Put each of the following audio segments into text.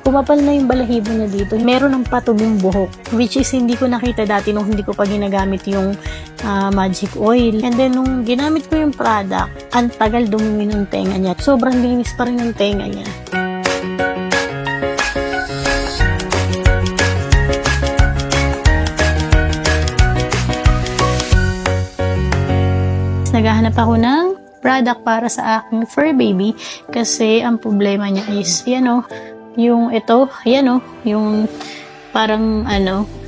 Pumapal na yung balahibo niya dito. Meron ng patubing buhok, which is hindi ko nakita dati nung hindi ko pa ginagamit yung magic oil. And then, nung ginamit ko yung product, ang tagal dumumi ng tenga niya. Sobrang linis pa rin ng tenga niya. Naghahanap ako ng product para sa aking fur baby kasi ang problema niya is, yung ito, yung parang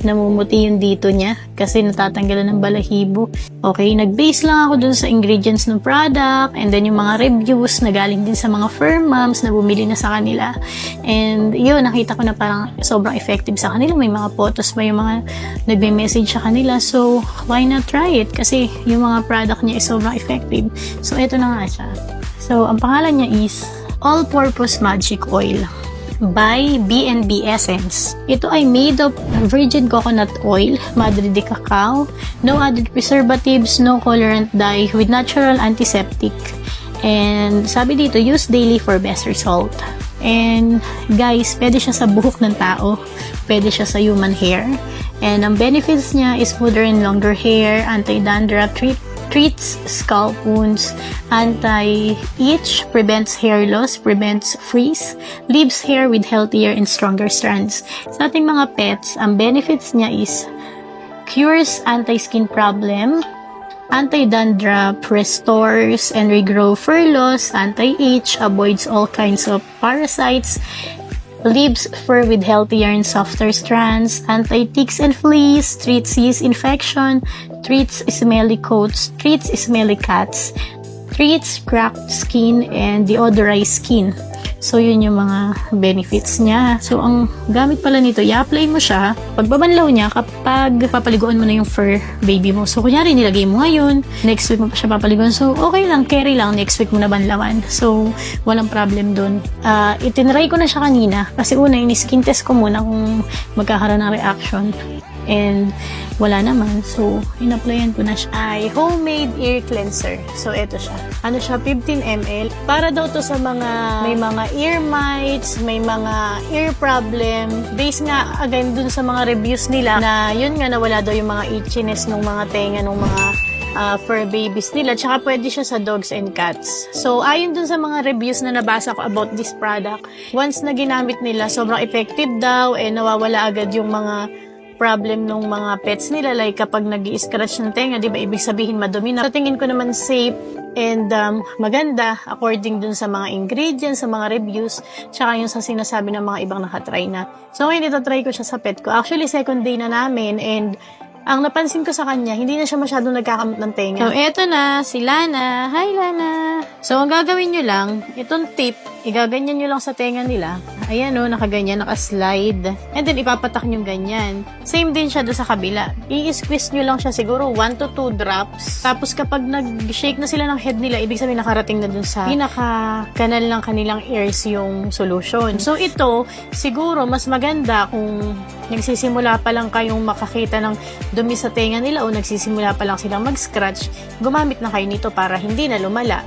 namumuti yung dito niya kasi natatanggalan ng balahibo. Okay, nag-base lang ako dun sa ingredients ng product and then yung mga reviews na galing din sa mga fur moms na bumili na sa kanila. And yun, nakita ko na parang sobrang effective sa kanila. May mga photos pa yung mga nagme-message sa kanila. So, why not try it? Kasi yung mga product niya is sobrang effective. So, ito na nga siya. So, ang pangalan niya is All-Purpose Magic Oil by B&B Essence. Ito ay made of virgin coconut oil, Madre de Cacao, no added preservatives, no colorant dye, with natural antiseptic. And sabi dito, use daily for best result. And guys, pwede siya sa buhok ng tao, pwede siya sa human hair. And ang benefits niya is smoother and longer hair, anti-dandruff, treats scalp wounds, anti-itch, prevents hair loss, prevents frizz, leaves hair with healthier and stronger strands. Sa ating mga pets, ang benefits niya is cures anti-skin problem, anti-dandruff, restores and regrow fur loss, anti-itch, avoids all kinds of parasites, leaves fur with healthier and softer strands, anti-ticks and fleas, treats yeast infection, treats smelly coats, treats smelly cats, treats cracked skin, and deodorized skin. So, yun yung mga benefits niya. So, ang gamit pala nito, i-apply mo siya, pagbabanlaw niya, kapag papaliguan mo na yung fur baby mo. So, kunyari, nilagay mo ngayon, next week mo pa siya papaliguan. So, okay lang, carry lang, next week mo na banlawan. So, walang problem dun. Itinry ko na siya kanina, kasi una, in-skin test ko muna kung magkakaroon ng reaction. And wala naman. So, in-applyan ko na siya. Ay, homemade ear cleanser. So, eto siya. Ano siya? 15 ml. Para daw to sa mga may mga ear mites, may mga ear problem. Based nga, again, dun sa mga reviews nila na yun nga, nawala daw yung mga itchiness ng mga tenga ng mga fur babies nila. Tsaka pwede siya sa dogs and cats. So, ayon dun sa mga reviews na nabasa ko about this product, once na ginamit nila, sobrang effective daw and nawawala agad yung mga problem ng mga pets nila, like kapag nag-i-scratch ng tenga, di ba, ibig sabihin madumi na. So, tingin ko naman safe and maganda according dun sa mga ingredients, sa mga reviews, tsaka yung sa sinasabi ng mga ibang nakatry na. So, ngayon ito try ko siya sa pet ko. Actually, second day na namin and ang napansin ko sa kanya, hindi na siya masyadong nagkakamot ng tenga. So, eto na, si Lana. Hi, Lana! So, ang gagawin nyo lang, itong tip, igaganyan nyo lang sa tenga nila. Ayan o, nakaganyan, nakaslide. And then, ipapatak nyo ganyan. Same din siya doon sa kabila. I-squeeze nyo lang siya siguro 1 to 2 drops. Tapos, kapag nag-shake na sila ng head nila, ibig sabihin nakarating na doon sa pinaka-kanal ng kanilang ears yung solution. So, ito, siguro, mas maganda kung nagsisimula pa lang kayong makakita ng dumi sa tenga nila o nagsisimula pa lang silang mag-scratch, gumamit na kayo nito para hindi na lumala.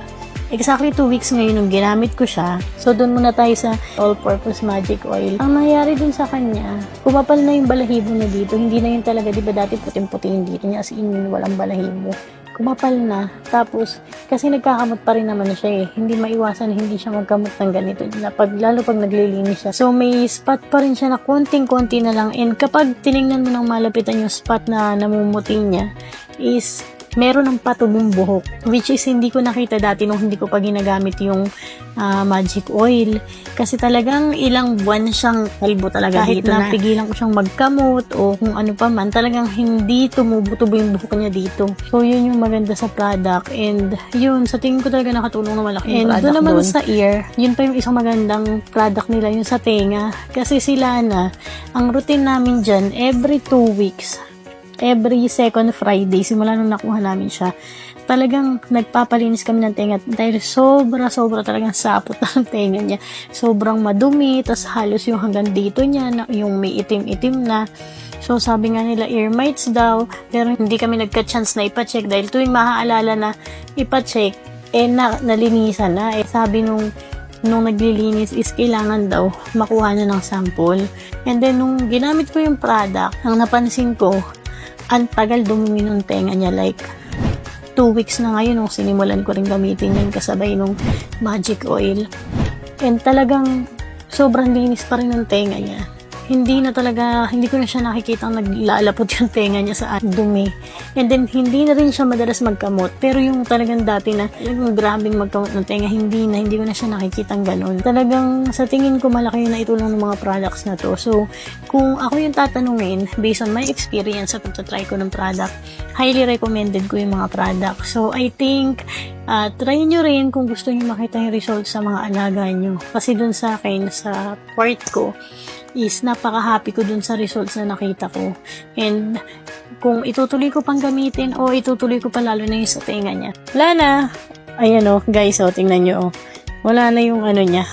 Exactly 2 weeks ngayon nung ginamit ko siya. So, doon muna tayo sa All-Purpose Magic Oil. Ang nangyari dun sa kanya, pumapal na yung balahibo na dito. Hindi na yun talaga, di ba dati puting-puti yung dito niya, as in walang balahibo. Kumapal na. Tapos, kasi nagkakamot pa rin naman siya eh. Hindi maiwasan, hindi siya magkamot ng ganito. Lalo pag naglilinis siya. So, may spot pa rin siya na konting-konti na lang. And kapag tinignan mo ng malapitan yung spot na namumuti niya, is meron ng patubing buhok, which is hindi ko nakita dati nung hindi ko pa ginagamit yung magic oil. Kasi talagang ilang buwan siyang kalbo talaga. Kahit dito na pigilan ko siyang magkamot o kung ano pa man, talagang hindi tumubo-tubo yung buhok niya dito. So, yun yung maganda sa product. And yun, sa tingin ko talaga nakatulong na malaki yung product. And doon naman sa ear, yun pa yung isang magandang product nila, yung sa tenga. Kasi sila na, ang routine namin dyan, every 2 weeks, every second Friday, simula nung nakuha namin siya, talagang nagpapalinis kami ng tenga dahil sobra talagang sapot ng tenga niya. Sobrang madumi, tas halos yung hanggang dito niya, yung may itim-itim na. So, sabi nga nila, ear mites daw, pero hindi kami nagka-chance na ipacheck dahil tuwing maaalala na ipacheck, nalinisan na. Sabi nung nung naglilinis is kailangan daw makuha na ng sample. And then, nung ginamit ko yung product, ang napansin ko, ang tagal dumumi ng tenga niya. Like, 2 weeks na ngayon nung sinimulan ko rin gamitin yun kasabay nung magic oil. And talagang sobrang linis pa rin ng tenga niya. Hindi ko na siya nakikita naglalapot yung tenga niya sa dumi. And then, hindi na rin siya madalas magkamot. Pero yung talagang dati na, yung grabing magkamot ng tenga, hindi ko na siya nakikitang ganun. Talagang, sa tingin ko, malaki yung naitulong ng mga products na to. So, kung ako yung tatanungin, based on my experience sa pagtatry ko ng product, highly recommended ko yung mga product. So, I think, try nyo rin kung gusto nyo makita yung results sa mga alaga nyo. Kasi dun sa akin, sa part ko, is napaka-happy ko dun sa results na nakita ko. And kung itutuloy ko pang gamitin o itutuloy ko pa lalo na yung sa tenga niya. Wala na. Ayan guys, tingnan nyo. Wala na yung niya.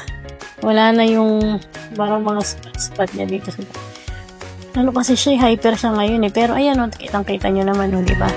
Wala na yung parang mga spot niya dito. Kasi siya, hyper siya ngayon Pero ayan kitang-kita nyo naman di ba?